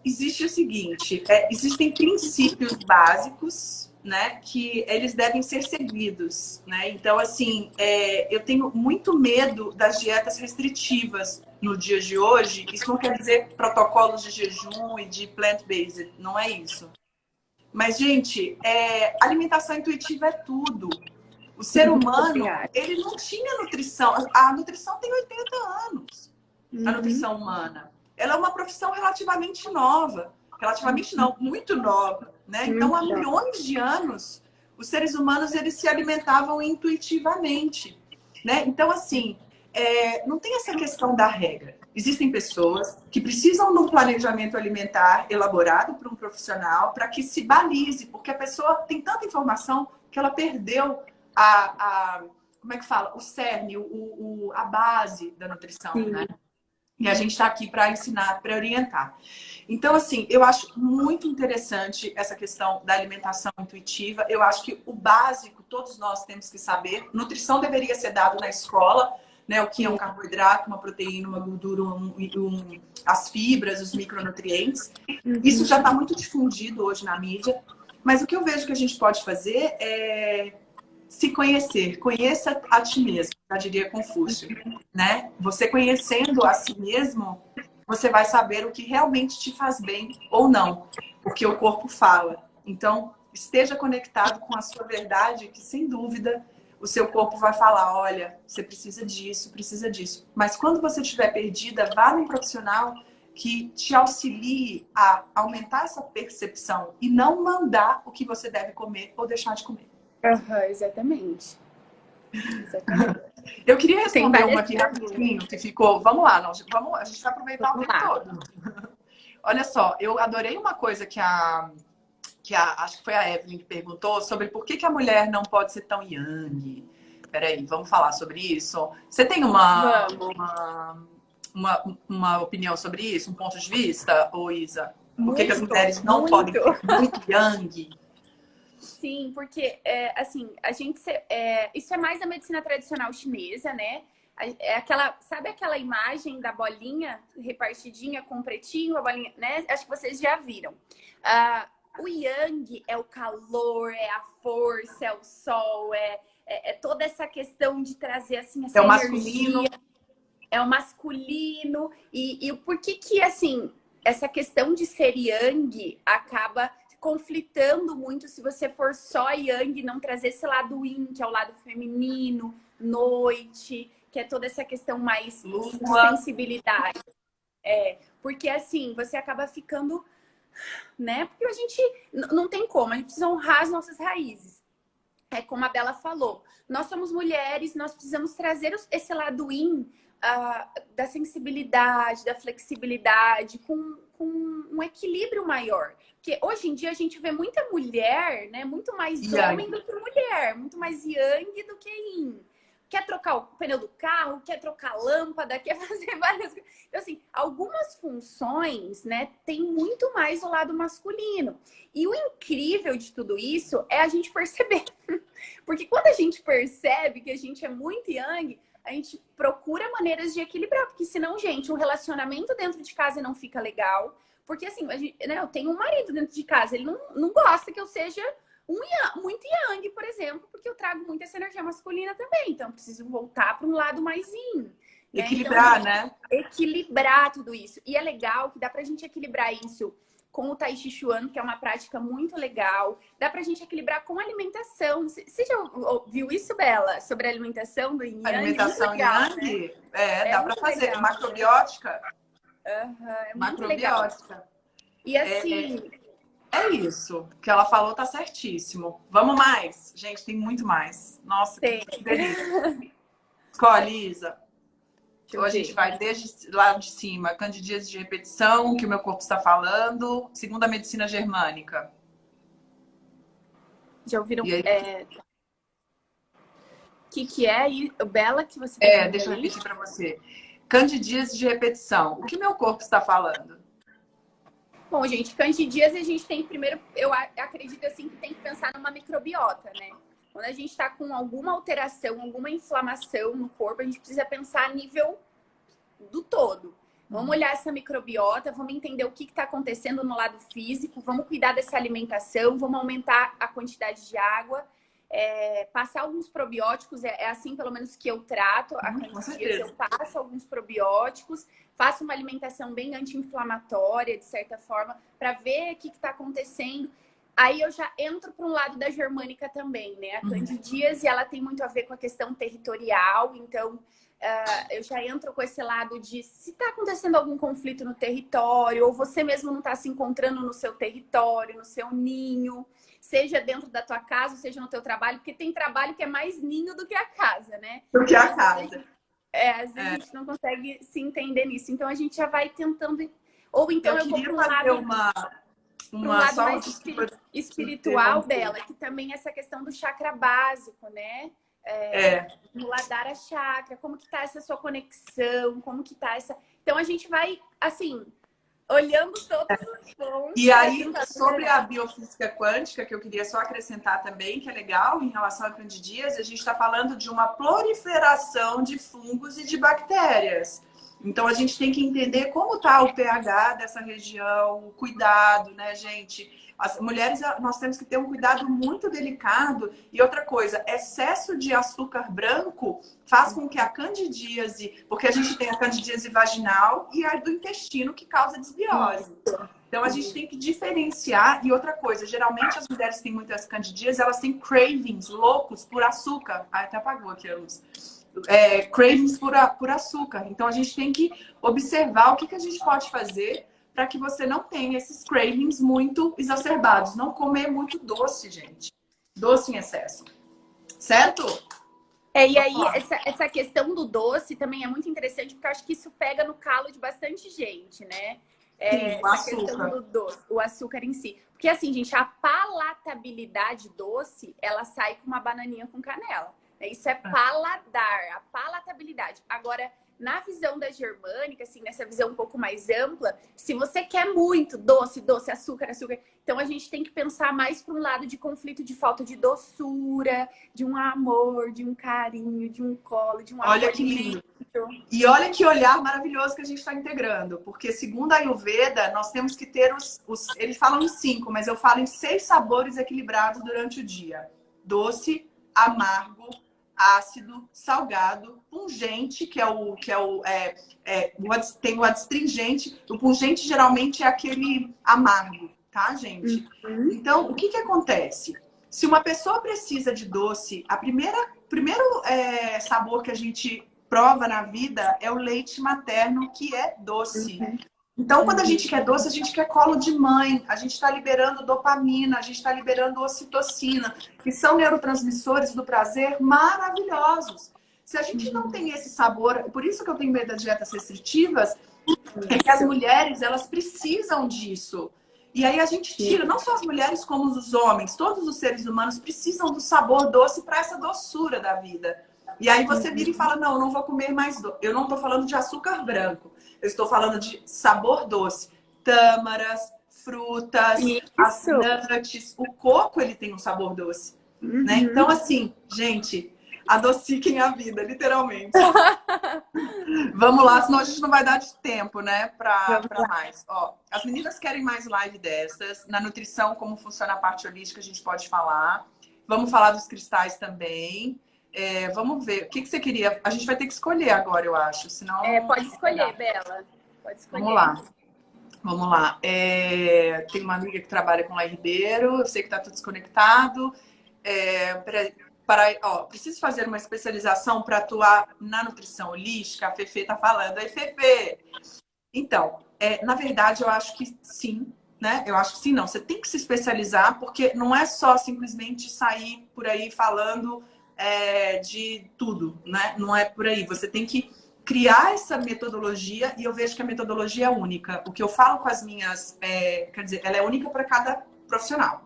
Existe o seguinte, existem princípios básicos, né, que eles devem ser seguidos, né? Então, assim, eu tenho muito medo das dietas restritivas no dia de hoje. Isso não quer dizer protocolos de jejum e de plant-based, não é isso. Mas, gente, alimentação intuitiva é tudo. O ser humano, ele não tinha nutrição. A nutrição tem 80 anos, a nutrição humana. Ela é uma profissão relativamente nova. Relativamente não, muito nova, né? Então, há milhões de anos, os seres humanos, eles se alimentavam intuitivamente, né? Então, assim, não tem essa questão da regra. Existem pessoas que precisam de um planejamento alimentar elaborado por um profissional para que se balize, porque a pessoa tem tanta informação que ela perdeu como é que fala? O cerne, a base da nutrição, né? E a gente está aqui para ensinar, para orientar. Então, assim, eu acho muito interessante essa questão da alimentação intuitiva. Eu acho que o básico, todos nós temos que saber. Nutrição deveria ser dado na escola, né? O que é um carboidrato, uma proteína, uma gordura, as fibras, os micronutrientes. Isso já está muito difundido hoje na mídia. Mas o que eu vejo que a gente pode fazer é se conhecer. Conheça a ti mesmo, já diria Confúcio, né? Você conhecendo a si mesmo, você vai saber o que realmente te faz bem ou não, porque o corpo fala. Então, esteja conectado com a sua verdade, que sem dúvida o seu corpo vai falar, olha, você precisa disso, precisa disso. Mas quando você estiver perdida, vá num profissional que te auxilie a aumentar essa percepção e não mandar o que você deve comer ou deixar de comer. Exatamente. Eu queria responder uma aqui rapidinho que ficou. Vamos lá, a gente vai aproveitar o tempo todo. Olha só, eu adorei uma coisa que acho que foi a Evelyn que perguntou sobre por que a mulher não pode ser tão yang. Peraí, vamos falar sobre isso? Você tem uma opinião sobre isso, um ponto de vista, ou Isa? Por que as mulheres não podem ser muito yang? Sim, porque, assim, isso é mais a medicina tradicional chinesa, né? Sabe aquela imagem da bolinha repartidinha com o pretinho, a bolinha, né? Acho que vocês já viram. O yang é o calor, é a força, é o sol, é toda essa questão de trazer, assim, essa energia. Masculino. É o masculino. E por que, assim, essa questão de ser yang acaba conflitando muito se você for só yang e não trazer esse lado yin, que é o lado feminino, noite, que é toda essa questão mais de sensibilidade. Porque assim, você acaba ficando, né? Porque a gente não tem como, a gente precisa honrar as nossas raízes. É como a Bela falou, nós somos mulheres, nós precisamos trazer esse lado yin, da sensibilidade, da flexibilidade, com um equilíbrio maior. Porque hoje em dia a gente vê muita mulher, né? Muito mais homem do que mulher, muito mais yang do que yin. Quer trocar o pneu do carro, quer trocar a lâmpada, quer fazer várias coisas. Então, assim, algumas funções, né, tem muito mais o lado masculino. E o incrível de tudo isso é a gente perceber. Porque quando a gente percebe que a gente é muito yang, a gente procura maneiras de equilibrar, porque senão, gente, o relacionamento dentro de casa não fica legal. Porque assim, né, eu tenho um marido dentro de casa, ele não gosta que eu seja muito yang, por exemplo, porque eu trago muito essa energia masculina também. Então, eu preciso voltar para um lado mais yin. Né? Equilibrar, então, né? Equilibrar tudo isso. E é legal que dá pra gente equilibrar isso com o Tai Chi Chuan, que é uma prática muito legal. Dá pra gente equilibrar com a alimentação. Você já ouviu isso, Bela? Sobre a alimentação do Yin Yang? Alimentação legal, Yang? Né? Dá pra fazer. Legal. Macrobiótica? É macrobiótica. Legal. E assim... É isso. O que ela falou tá certíssimo. Vamos mais? Gente, tem muito mais. Nossa, que delícia. Escolhe, Isa. Ou a gente vai desde lá de cima, candidíase de repetição, que o meu corpo está falando, segundo a medicina germânica. Já ouviram? E aí... que é, Bela, que você deixa eu repetir para você. Candidíase de repetição. O que meu corpo está falando? Bom, gente, candidíase a gente tem primeiro, eu acredito assim que tem que pensar numa microbiota, né? Quando a gente está com alguma alteração, alguma inflamação no corpo, a gente precisa pensar a nível do todo. Vamos olhar essa microbiota, vamos entender o que está acontecendo no lado físico, vamos cuidar dessa alimentação, vamos aumentar a quantidade de água, passar alguns probióticos, é assim pelo menos que eu trato a candidíase, eu passo alguns probióticos, faço uma alimentação bem anti-inflamatória, de certa forma, para ver o que está acontecendo. Aí eu já entro para um lado da germânica também, né? A candidíase, ela tem muito a ver com a questão territorial, então eu já entro com esse lado de se está acontecendo algum conflito no território, ou você mesmo não está se encontrando no seu território, no seu ninho, seja dentro da tua casa, seja no teu trabalho, porque tem trabalho que é mais ninho do que a casa, né? Do que a casa. Às vezes a gente não consegue se entender nisso. Então a gente já vai tentando... Ou então eu vou para um lado... um lado mais espiritual dela, que também é essa questão do chakra básico, né? Muladhara chakra, como que tá essa sua conexão, como que tá essa... Então a gente vai, assim, olhando todos os pontos. E aí, sobre a biofísica quântica, que eu queria só acrescentar também, que é legal em relação a candidíase, a gente está falando de uma proliferação de fungos e de bactérias. Então, a gente tem que entender como está o pH dessa região, o cuidado, né, gente? As mulheres, nós temos que ter um cuidado muito delicado. E outra coisa, excesso de açúcar branco faz com que a candidíase, porque a gente tem a candidíase vaginal e a do intestino, que causa desbiose. Então, a gente tem que diferenciar. E outra coisa, geralmente as mulheres que têm muitas candidíase, elas têm cravings loucos por açúcar. Ai, até apagou aqui a luz. Cravings por açúcar. Então, a gente tem que observar o que a gente pode fazer para que você não tenha esses cravings muito exacerbados. Não comer muito doce, gente. Doce em excesso. Certo? E aí, essa questão do doce também é muito interessante, porque eu acho que isso pega no calo de bastante gente, né? Sim, o essa questão do doce, o açúcar em si. Porque assim, gente, a palatabilidade doce, ela sai com uma bananinha com canela. Isso é paladar, a palatabilidade. Agora, na visão da germânica, assim, nessa visão um pouco mais ampla, se você quer muito doce, açúcar, então a gente tem que pensar mais para um lado de conflito de falta de doçura, de um amor, de um carinho, de um colo, de um Olha que lindo. E olha que olhar maravilhoso que a gente está integrando, porque segundo a Ayurveda, nós temos que ter eles falam em 5, mas eu falo em 6 sabores equilibrados durante o dia. Doce, amargo, ácido, salgado, pungente, tem o adstringente. O pungente geralmente é aquele amargo, tá, gente? Então, o que acontece? Se uma pessoa precisa de doce, primeiro sabor que a gente prova na vida é o leite materno, que é doce. Então, quando a gente quer doce, a gente quer colo de mãe, a gente está liberando dopamina, a gente está liberando ocitocina, que são neurotransmissores do prazer maravilhosos. Se a gente não tem esse sabor, por isso que eu tenho medo das dietas restritivas, é que as mulheres, elas precisam disso. E aí a gente tira, não só as mulheres como os homens, todos os seres humanos precisam do sabor doce para essa doçura da vida. E aí você vira e fala, não, eu não vou comer mais doce. Eu não estou falando de açúcar branco. Eu estou falando de sabor doce. Tâmaras, frutas, as nuts. O coco, ele tem um sabor doce. Né? Então, assim, gente, adociquem a vida, literalmente. Vamos lá, senão a gente não vai dar de tempo, né? Pra mais. Ó, as meninas querem mais live dessas. Na nutrição, como funciona a parte holística, a gente pode falar. Vamos falar dos cristais também. Vamos ver. O que você queria? A gente vai ter que escolher agora, eu acho. Senão, pode escolher, Bela. Pode escolher. Vamos lá. Tem uma amiga que trabalha com Lai Ribeiro. Eu sei que está tudo desconectado. Preciso fazer uma especialização para atuar na nutrição holística? A Fefe está falando. Aí, Fefe! Então, na verdade, eu acho que sim. Né? Eu acho que sim, não. Você tem que se especializar, porque não é só simplesmente sair por aí falando de tudo, né? Não é por aí. Você tem que criar essa metodologia, e eu vejo que a metodologia é única. O que eu falo com as minhas... quer dizer, ela é única para cada profissional.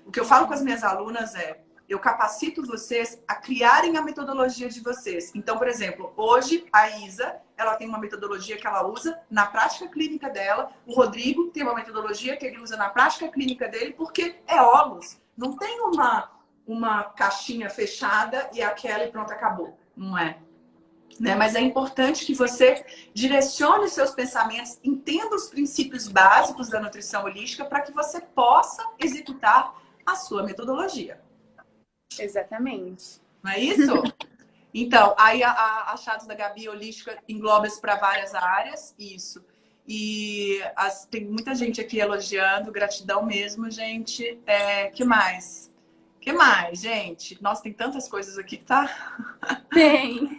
O que eu falo com as minhas alunas é: eu capacito vocês a criarem a metodologia de vocês. Então, por exemplo, hoje a Isa, ela tem uma metodologia que ela usa na prática clínica dela. O Rodrigo tem uma metodologia que ele usa na prática clínica dele, porque é óculos. Não tem uma caixinha fechada e aquela e pronto, acabou. Não é. Né? Mas é importante que você direcione os seus pensamentos, entenda os princípios básicos da nutrição holística para que você possa executar a sua metodologia. Exatamente. Não é isso? Então, aí a Achados da Gabi Holística engloba isso para várias áreas. Isso. E tem muita gente aqui elogiando. Gratidão mesmo, gente. Que mais? Que mais, gente? Nossa, tem tantas coisas aqui que tá... Tem.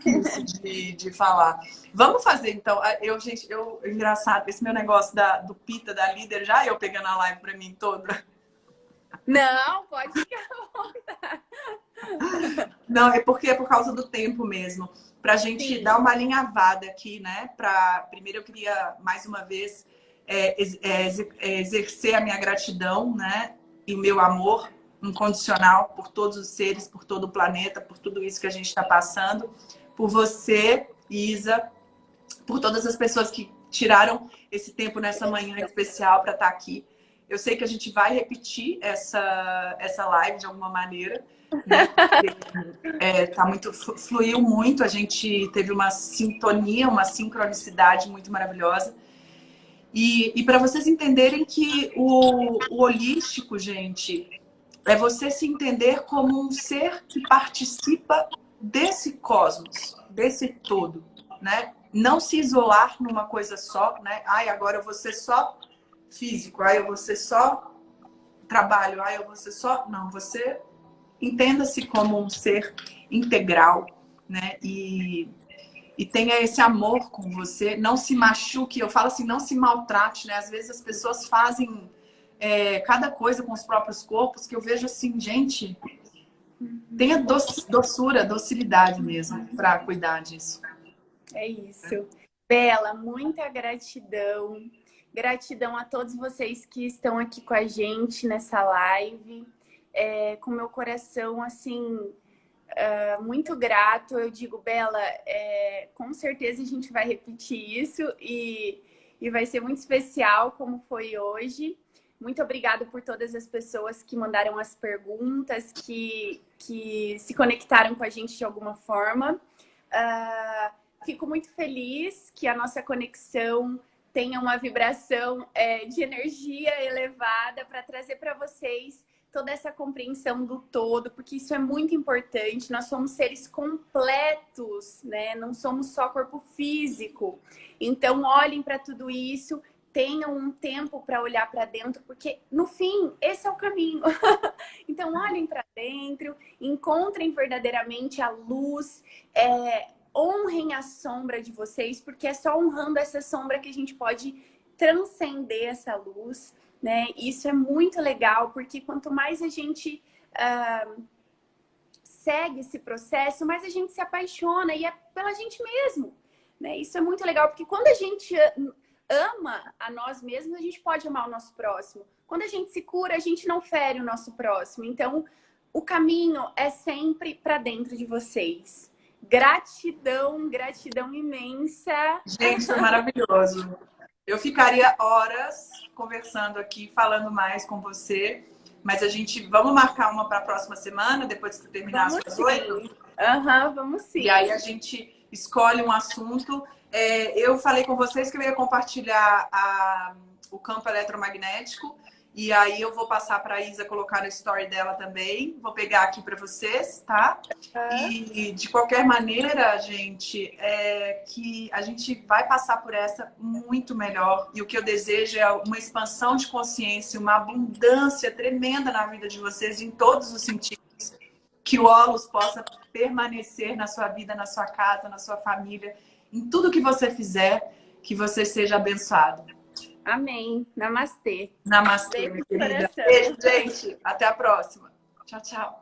de falar. Vamos fazer, então. Engraçado, esse meu negócio do Pita, da líder, já eu pegando a live para mim toda. Não, pode ficar à vontade. Não, é porque é por causa do tempo mesmo. Pra gente dar uma alinhavada aqui, né? Primeiro eu queria, mais uma vez, exercer a minha gratidão, né? E o meu amor incondicional por todos os seres, por todo o planeta, por tudo isso que a gente está passando. Por você, Isa, por todas as pessoas que tiraram esse tempo nessa manhã especial para estar aqui. Eu sei que a gente vai repetir essa live de alguma maneira, né? Porque, fluiu muito, a gente teve uma sintonia, uma sincronicidade muito maravilhosa. E para vocês entenderem que o holístico, gente, é você se entender como um ser que participa desse cosmos, desse todo, né? Não se isolar numa coisa só, né? Ai, agora eu vou ser só físico, ai, eu vou ser só trabalho, ai, eu vou ser só... Não, você entenda-se como um ser integral, né? E tenha esse amor com você, não se machuque. Eu falo assim, não se maltrate, né? Às vezes as pessoas fazem cada coisa com os próprios corpos que eu vejo assim, gente, tenha doçura, docilidade mesmo para cuidar disso. É isso. Bela, muita gratidão. Gratidão a todos vocês que estão aqui com a gente nessa live. Com meu coração, assim, muito grato. Eu digo, Bela, com certeza a gente vai repetir isso e vai ser muito especial como foi hoje. Muito obrigada por todas as pessoas que mandaram as perguntas, que se conectaram com a gente de alguma forma. Fico muito feliz que a nossa conexão tenha uma vibração de energia elevada para trazer para vocês toda essa compreensão do todo, porque isso é muito importante. Nós somos seres completos, né? Não somos só corpo físico. Então, olhem para tudo isso, tenham um tempo para olhar para dentro, porque no fim, esse é o caminho. Então, olhem para dentro, encontrem verdadeiramente a luz, honrem a sombra de vocês, porque é só honrando essa sombra que a gente pode transcender essa luz, né? Isso é muito legal, porque quanto mais a gente segue esse processo, mais a gente se apaixona, e é pela gente mesmo, né? Isso é muito legal, porque quando a gente ama a nós mesmos, a gente pode amar o nosso próximo. Quando a gente se cura, a gente não fere o nosso próximo. Então, o caminho é sempre para dentro de vocês. Gratidão, gratidão imensa. Gente, foi maravilhoso. Eu ficaria horas conversando aqui, falando mais com você. Mas vamos marcar uma para a próxima semana, depois que terminar as suas 8? Vamos sim. E aí a gente escolhe um assunto. Eu falei com vocês que eu ia compartilhar o campo eletromagnético. E aí eu vou passar para a Isa colocar no story dela também. Vou pegar aqui para vocês, tá? E de qualquer maneira, gente, que a gente vai passar por essa muito melhor. E o que eu desejo é uma expansão de consciência, uma abundância tremenda na vida de vocês em todos os sentidos. Que o Holus possa permanecer na sua vida, na sua casa, na sua família, em tudo que você fizer, que você seja abençoado. Amém. Namastê. Namastê, minha querida. Beijo, gente. Até a próxima. Tchau, tchau.